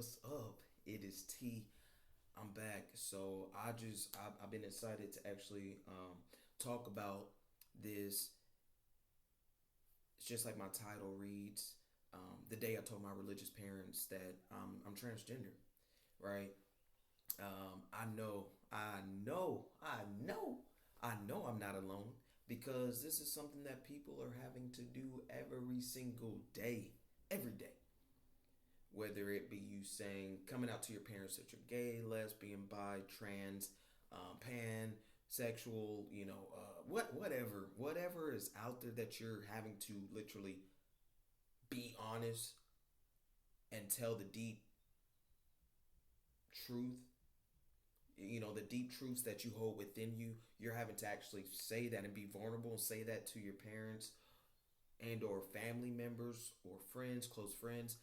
What's up? It is T. I'm back. I've been excited to actually talk about this. It's just like my title reads. The day I told my religious parents that I'm transgender, right? I know I'm not alone because this is something that people are having to do every single day, every day. Whether it be you saying, coming out to your parents that you're gay, lesbian, bi, trans, pansexual, whatever is out there that you're having to literally be honest and tell the deep truth, the deep truths that you hold within you. You're having to actually say that and be vulnerable and say that to your parents and or family members or friends, close friends.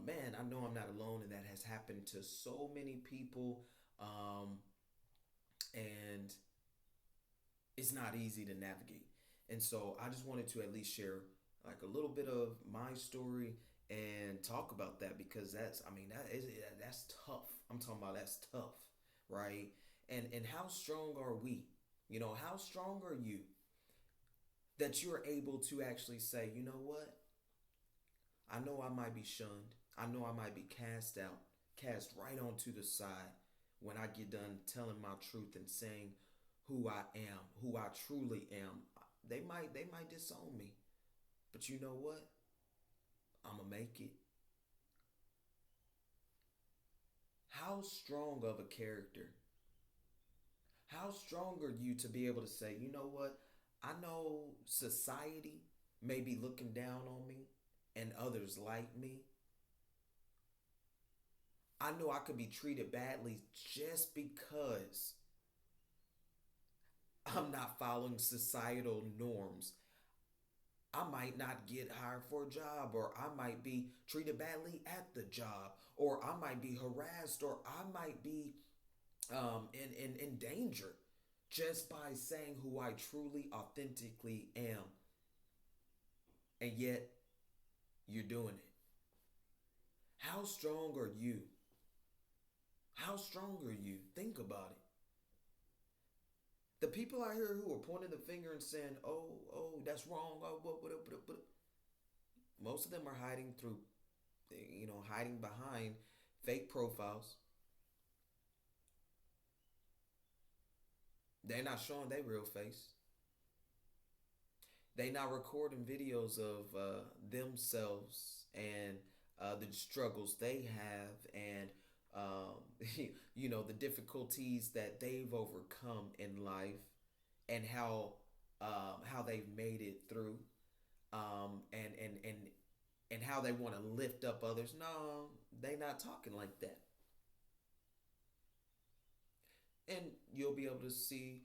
Man, I know I'm not alone, and that has happened to so many people. Um, and it's not easy to navigate. And so I just wanted to at least share like a little bit of my story and talk about that because that's tough. I'm talking about that's tough, right? And how strong are we? How strong are you that you're able to actually say, you know what? I know I might be shunned. I know I might be cast out, cast right onto the side when I get done telling my truth and saying who I am, who I truly am. They might disown me. But you know what? I'ma make it. How strong of a character? How strong are you to be able to say, you know what? I know society may be looking down on me and others like me. I know I could be treated badly just because I'm not following societal norms. I might not get hired for a job, or I might be treated badly at the job, or I might be harassed, or I might be in danger just by saying who I truly, authentically am. And yet, you're doing it. How strong are you? How strong are you? Think about it. The people out here who are pointing the finger and saying, "Oh, that's wrong," what, most of them are hiding through, hiding behind fake profiles. They're not showing their real face. They not recording videos of themselves and the struggles they have and the difficulties that they've overcome in life and how they've made it through and how they want to lift up others. No, they not talking like that. And you'll be able to see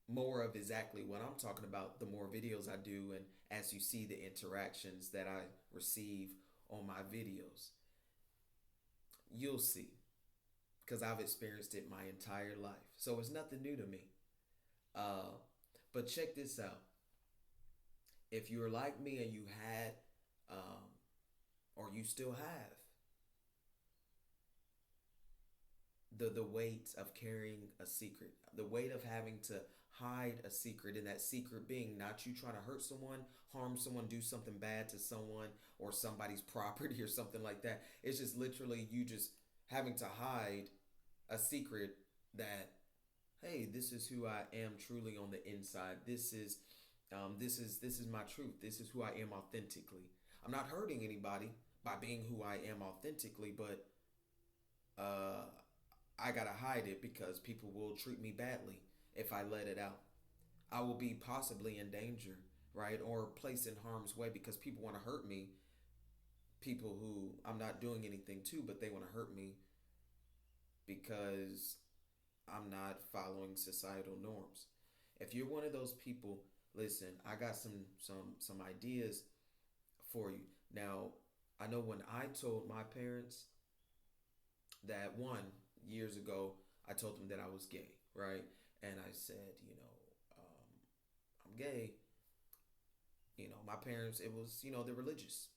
more of exactly what I'm talking about the more videos I do, and as you see the interactions that I receive on my videos, you'll see because I've experienced it my entire life. So it's nothing new to me. Uh, but check this out. If you're like me and you had, um, or you still have, the weight of carrying a secret, the weight of having to hide a secret, and that secret being not you trying to hurt someone, harm someone, do something bad to someone or somebody's property or something like that. It's just literally you just having to hide a secret that, hey, this is who I am truly on the inside. This is my truth. This is who I am authentically. I'm not hurting anybody by being who I am authentically, but uh, I gotta hide it because people will treat me badly if I let it out. I will be possibly in danger, right? Or placed in harm's way because people want to hurt me. People who I'm not doing anything to, but they want to hurt me because I'm not following societal norms. If you're one of those people, listen, I got some ideas for you. Now, I know when I told my parents that one years ago, I told them that I was gay, right? And I said, I'm gay. My parents, it was, they're religious.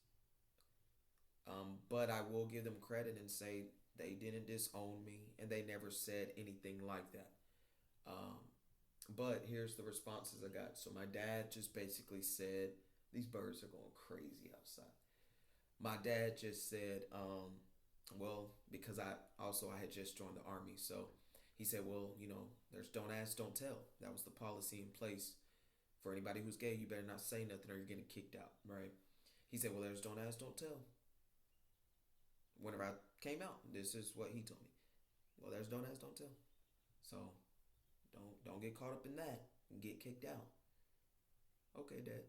But I will give them credit and say they didn't disown me and they never said anything like that. Um, but here's the responses I got. So my dad just basically said, "These birds are going crazy outside." My dad just said, well, because I had just joined the army, so he said, well, there's don't ask, don't tell. That was the policy in place for anybody who's gay. You better not say nothing or you're getting kicked out, right? He said, well, there's don't ask, don't tell. Whenever I came out, this is what he told me. Well, there's don't ask, don't tell. So don't get caught up in that and get kicked out. Okay, Dad.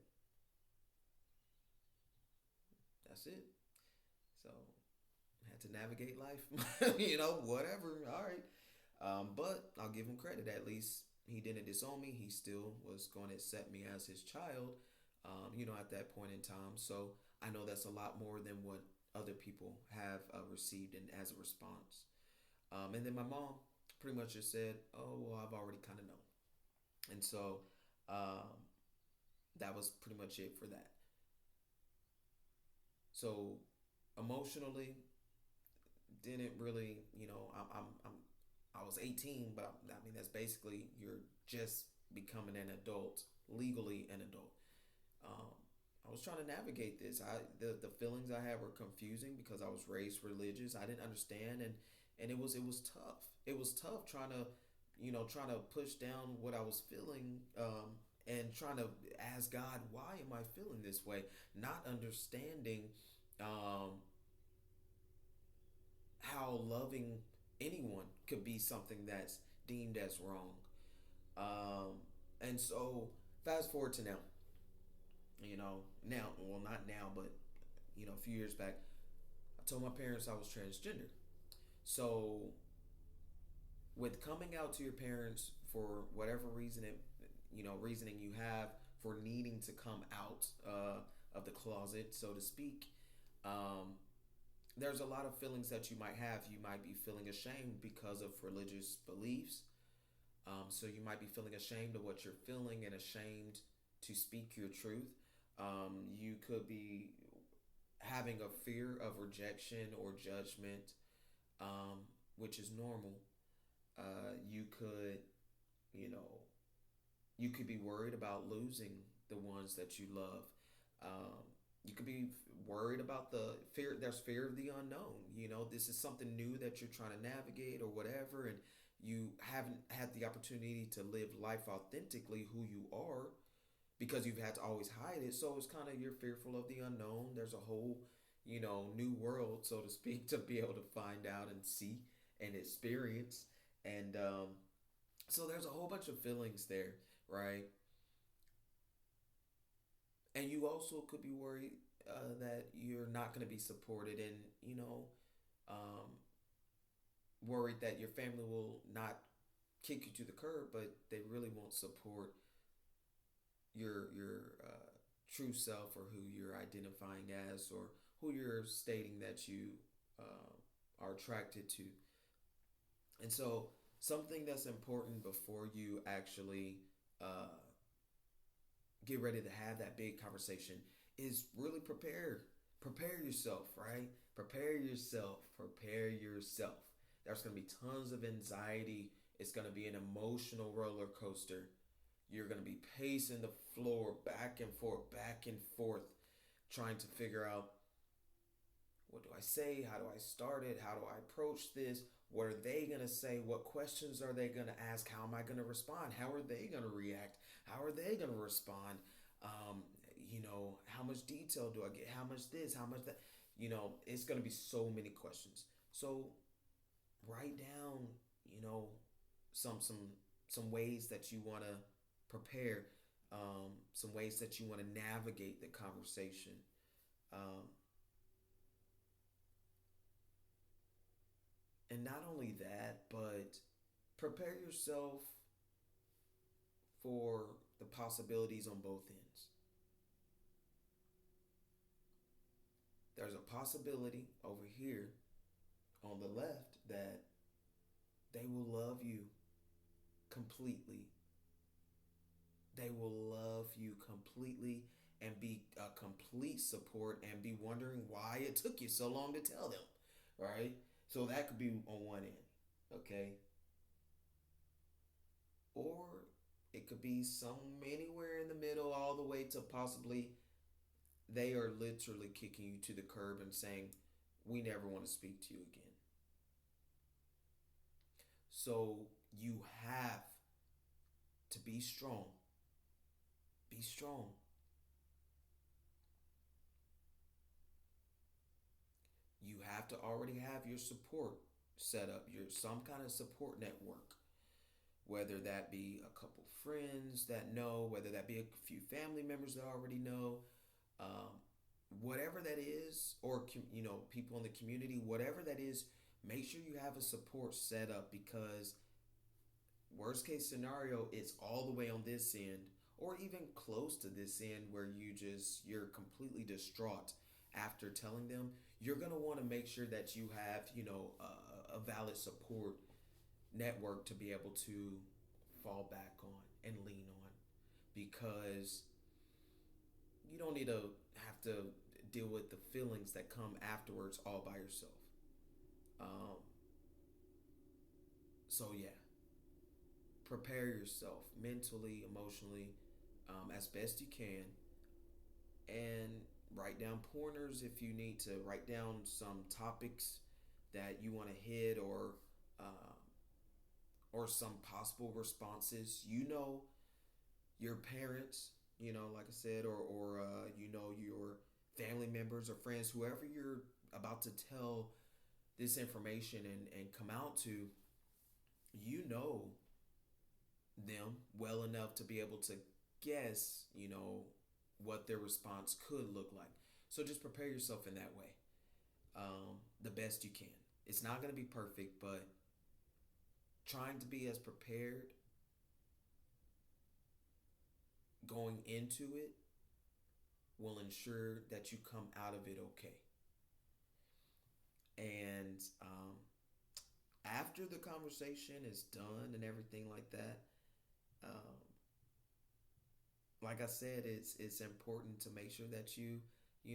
That's it. So had to navigate life, whatever. All right. But I'll give him credit. At least he didn't disown me. He still was going to accept me as his child, at that point in time. So I know that's a lot more than what other people have received and as a response. And then my mom pretty much just said, oh, well, I've already kind of known. And so um, that was pretty much it for that. So emotionally, didn't really, I was 18, but I mean that's basically you're just becoming an adult, legally an adult. Um, I was trying to navigate this. The feelings I had were confusing because I was raised religious. I didn't understand, and it was tough. It was tough trying to push down what I was feeling. And trying to ask God, why am I feeling this way? Not understanding um, how loving anyone could be something that's deemed as wrong. Um, and so, fast forward to now. Well, not now, but a few years back, I told my parents I was transgender. So, with coming out to your parents for whatever reason, reasoning you have for needing to come out of the closet, so to speak, um, there's a lot of feelings that you might have. You might be feeling ashamed because of religious beliefs. So you might be feeling ashamed of what you're feeling and ashamed to speak your truth. You could be having a fear of rejection or judgment, which is normal. You could, you know, you could be worried about losing the ones that you love. Um, you could be worried about the fear. There's fear of the unknown. This is something new that you're trying to navigate or whatever, and you haven't had the opportunity to live life authentically who you are because you've had to always hide it. So it's kind of you're fearful of the unknown. There's a whole, new world, so to speak, to be able to find out and see and experience. And so there's a whole bunch of feelings there, right? And you also could be worried that you're not going to be supported, and um, worried that your family will not kick you to the curb, but they really won't support your true self or who you're identifying as or who you're stating that you are attracted to. And so something that's important before you actually uh, get ready to have that big conversation is really prepare yourself, right? Prepare yourself. There's going to be tons of anxiety. It's going to be an emotional roller coaster. You're going to be pacing the floor back and forth, trying to figure out, what do I say? How do I start it? How do I approach this? What are they going to say? What questions are they going to ask? How am I going to respond? How are they going to react? How are they going to respond? Um, how much detail do I get? How much this? How much that? It's going to be so many questions. So write down, you know, some ways that you want to prepare, some ways that you want to navigate the conversation. Um, and not only that, but prepare yourself for the possibilities on both ends. There's a possibility over here on the left that they will love you completely. They will love you completely and be a complete support and be wondering why it took you so long to tell them, right? So that could be on one end, okay? Or it could be some anywhere in the middle, all the way to possibly they are literally kicking you to the curb and saying, we never want to speak to you again. So you have to be strong. Be strong. You have to already have your support set up, your some kind of support network, whether that be a couple friends that know, whether that be a few family members that already know, um, whatever that is, or people in the community, whatever that is, make sure you have a support set up because worst case scenario, it's all the way on this end or even close to this end where you're completely distraught after telling them. You're going to want to make sure that you have a valid support network to be able to fall back on and lean on because you don't need to have to deal with the feelings that come afterwards all by yourself. um, so yeah, prepare yourself mentally, emotionally, as best you can, and write down pointers if you need to write down some topics that you want to hit, uh, or some possible responses. Your parents, like I said, or your family members or friends, whoever you're about to tell this information and come out to, you know them well enough to be able to guess, what their response could look like. So just prepare yourself in that way, the best you can. It's not going to be perfect, but trying to be as prepared going into it will ensure that you come out of it okay. And after the conversation is done and everything like that, um, like I said, it's important to make sure that you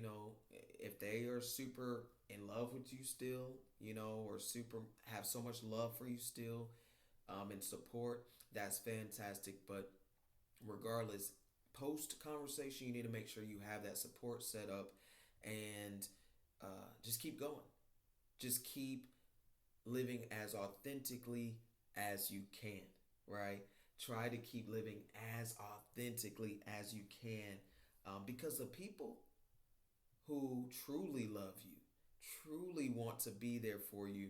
know, if they are super in love with you still, or super have so much love for you still, and support, that's fantastic. But regardless, post conversation, you need to make sure you have that support set up, and just keep going. Just keep living as authentically as you can, right? Try to keep living as authentically as you can, because the people who truly love you, truly want to be there for you,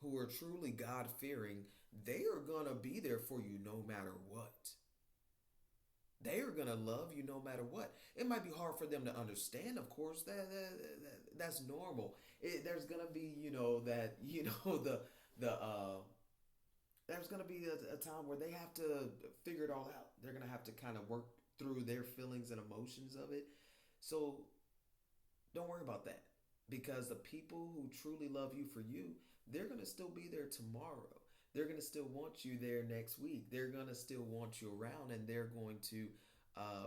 who are truly God fearing, they are going to be there for you no matter what. They are going to love you no matter what. It might be hard for them to understand, of course. That's normal. There's going to be, that, there's going to be a time where they have to figure it all out. They're going to have to kind of work through their feelings and emotions of it. So don't worry about that because the people who truly love you for you, they're going to still be there tomorrow. They're going to still want you there next week. They're going to still want you around, and they're going to uh,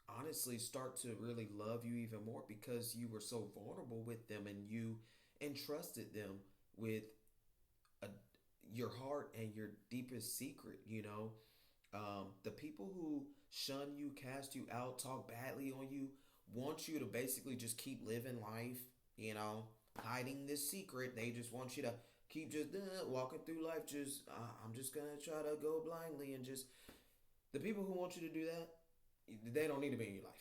honestly start to really love you even more because you were so vulnerable with them and you entrusted them with a, your heart and your deepest secret. The people who shun you, cast you out, talk badly on you, want you to basically just keep living life, hiding this secret. They just want you to keep just walking through life. Just I'm just gonna try to go blindly and just the people who want you to do that, they don't need to be in your life.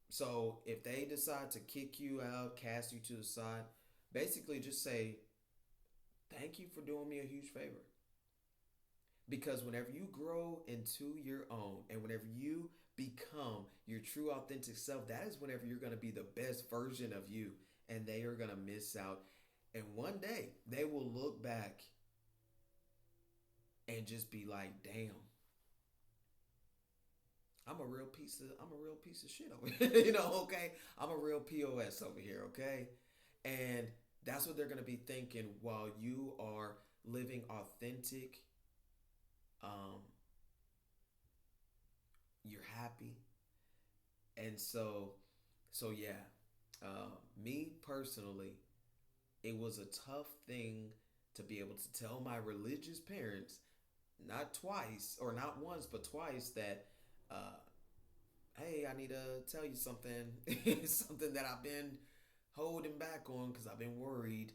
So if they decide to kick you out, cast you to the side, basically just say thank you for doing me a huge favor. Because whenever you grow into your own and whenever you become your true authentic self, that is whenever you're going to be the best version of you and they are going to miss out. And one day they will look back and just be like, damn, I'm a real piece of shit over here. Okay? I'm a real POS over here, okay? And that's what they're going to be thinking while you are living authentic. um, you're happy, And so yeah, me personally, it was a tough thing to be able to tell my religious parents, not twice or not once, but twice, that, uh, hey, I need to tell you something, something that I've been holding back on because I've been worried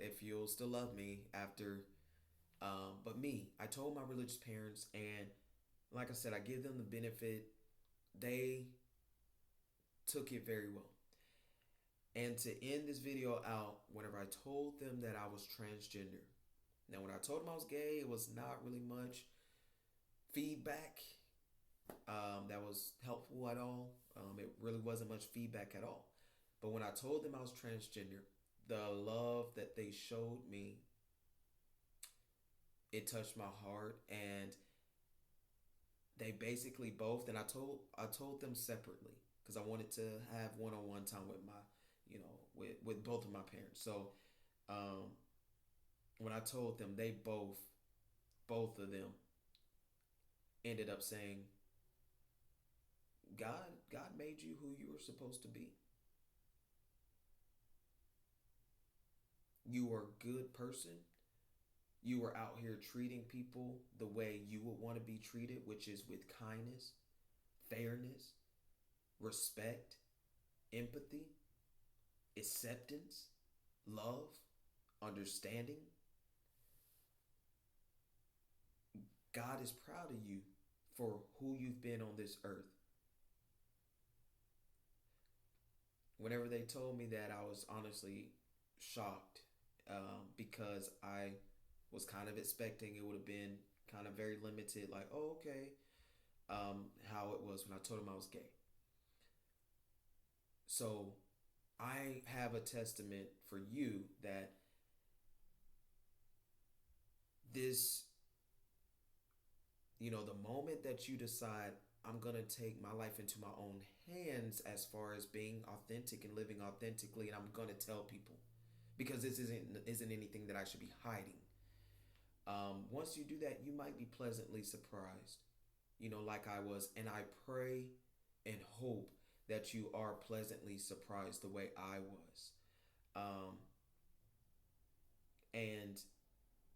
if you'll still love me after. But me, I told my religious parents, and like I said, I give them the benefit. They took it very well. And to end this video out, whenever I told them that I was transgender, now when I told them I was gay, it was not really much feedback that was helpful at all. It really wasn't much feedback at all. But when I told them I was transgender, the love that they showed me, it touched my heart. And they basically both, and I told them separately because I wanted to have one-on-one time with my, with both of my parents. So um, when I told them, they both of them ended up saying, God made you who you were supposed to be. You are a good person. You are out here treating people the way you would want to be treated, which is with kindness, fairness, respect, empathy, acceptance, love, understanding. God is proud of you for who you've been on this earth. Whenever they told me that, I was honestly shocked, because I was kind of expecting it would have been kind of very limited, like, oh, okay, how it was when I told them I was gay. So I have a testament for you that this, the moment that you decide, I'm going to take my life into my own hands as far as being authentic and living authentically, and I'm going to tell people, because this isn't anything that I should be hiding. Once you do that, you might be pleasantly surprised, like I was. And I pray and hope that you are pleasantly surprised the way I was. Um, and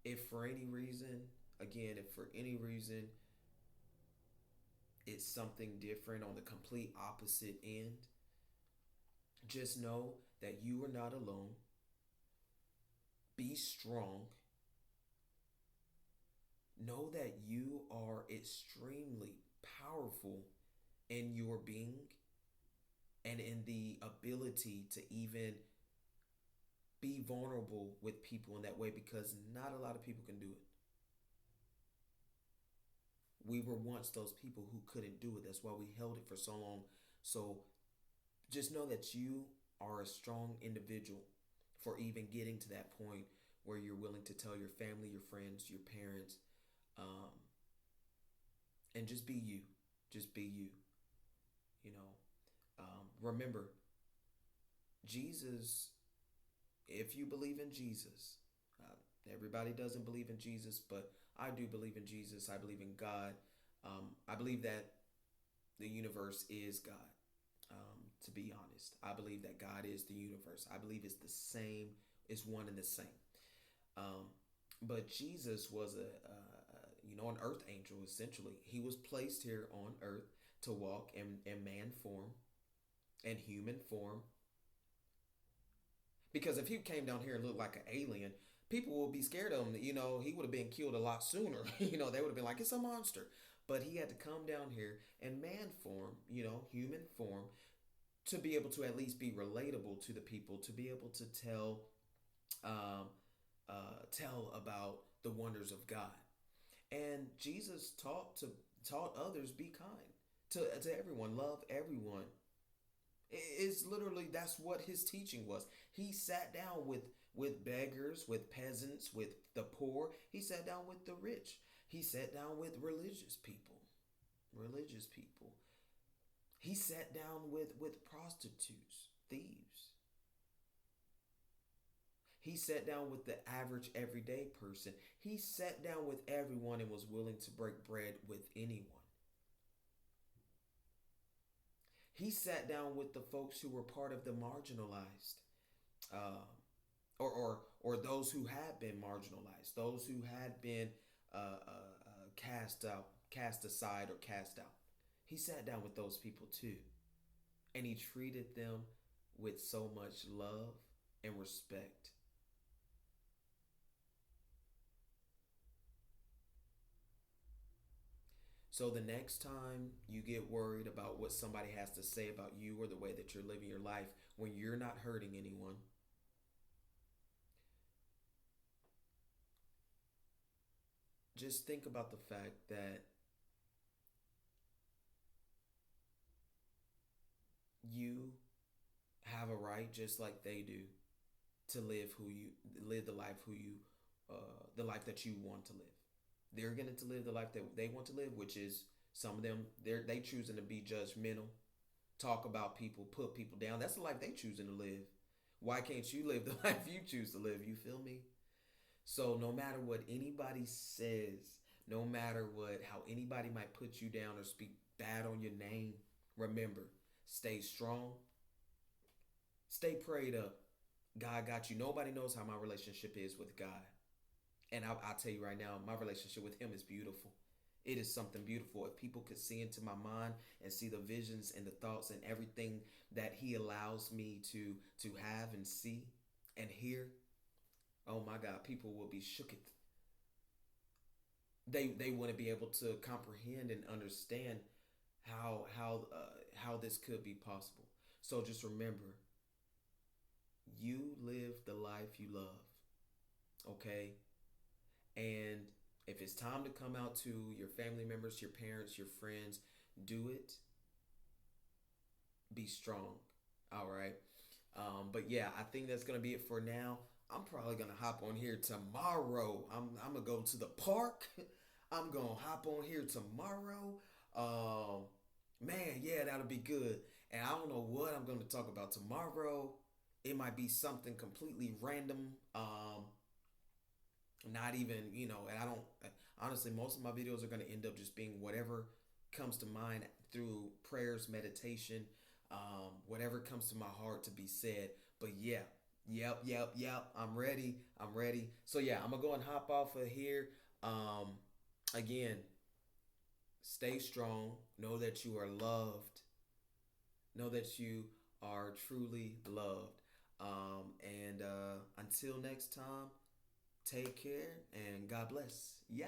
if for any reason, again, if for any reason it's something different on the complete opposite end, just know that you are not alone. Be strong. Know that you are extremely powerful in your being and in the ability to even be vulnerable with people in that way, because not a lot of people can do it. We were once those people who couldn't do it. That's why we held it for so long. So just know that you are a strong individual for even getting to that point where you're willing to tell your family, your friends, your parents, um, and just be you. Just be you. You know, remember, Jesus. If you believe in Jesus, everybody doesn't believe in Jesus, but I do believe in Jesus. I believe in God. I believe that the universe is God. To be honest, I believe that God is the universe. I believe it's the same, it's one and the same. Um, but Jesus was an earth angel essentially. He was placed here on earth to walk in man form and human form. Because if he came down here and looked like an alien, people would be scared of him. He would have been killed a lot sooner. They would have been like, it's a monster. But he had to come down here in man form, human form, to be able to at least be relatable to the people, to be able to um, tell about the wonders of God. And Jesus taught others, be kind to everyone, love everyone. It's literally, that's what his teaching was. He sat down with beggars, with peasants, with the poor. He sat down with the rich. He sat down with religious people. Religious people. He sat down with prostitutes, thieves. He sat down with the average everyday person. He sat down with everyone and was willing to break bread with anyone. He sat down with the folks who were part of the marginalized, uh, or those who had been marginalized, those who had been cast out, cast aside, or cast out. He sat down with those people too, and he treated them with so much love and respect. So the next time you get worried about what somebody has to say about you or the way that you're living your life when you're not hurting anyone, just think about the fact that you have a right just like they do to live the life who you the life that you want to live. They're going to live the life that they want to live, which is some of them they choosing to be judgmental, talk about people, put people down. That's the life they choosing to live. Why can't you live the life you choose to live? You feel me? So no matter what anybody says, no matter what how anybody might put you down or speak bad on your name, remember, stay strong, stay prayed up. God got you. Nobody knows how my relationship is with God. And I'll tell you right now, my relationship with Him is beautiful. It is something beautiful. If people could see into my mind and see the visions and the thoughts and everything that He allows me to have and see and hear, oh my God, people will be shooketh. They wouldn't be able to comprehend and understand how this could be possible. So just remember, you live the life you love, okay? And if it's time to come out to your family members, your parents, your friends, do it. Be strong. All right. But yeah, I think that's gonna be it for now. I'm probably gonna hop on here tomorrow. I'm gonna go to the park. I'm gonna hop on here tomorrow. Man, yeah, that'll be good. And I don't know what I'm gonna talk about tomorrow. It might be something completely random. Not even, and I don't, honestly, most of my videos are going to end up just being whatever comes to mind through prayers, meditation, whatever comes to my heart to be said. But yeah, yep, I'm ready. I'm ready. So yeah, I'm going to go and hop off of here. Again, stay strong. Know that you are loved. Know that you are truly loved. And until next time, take care and God bless. Yeah.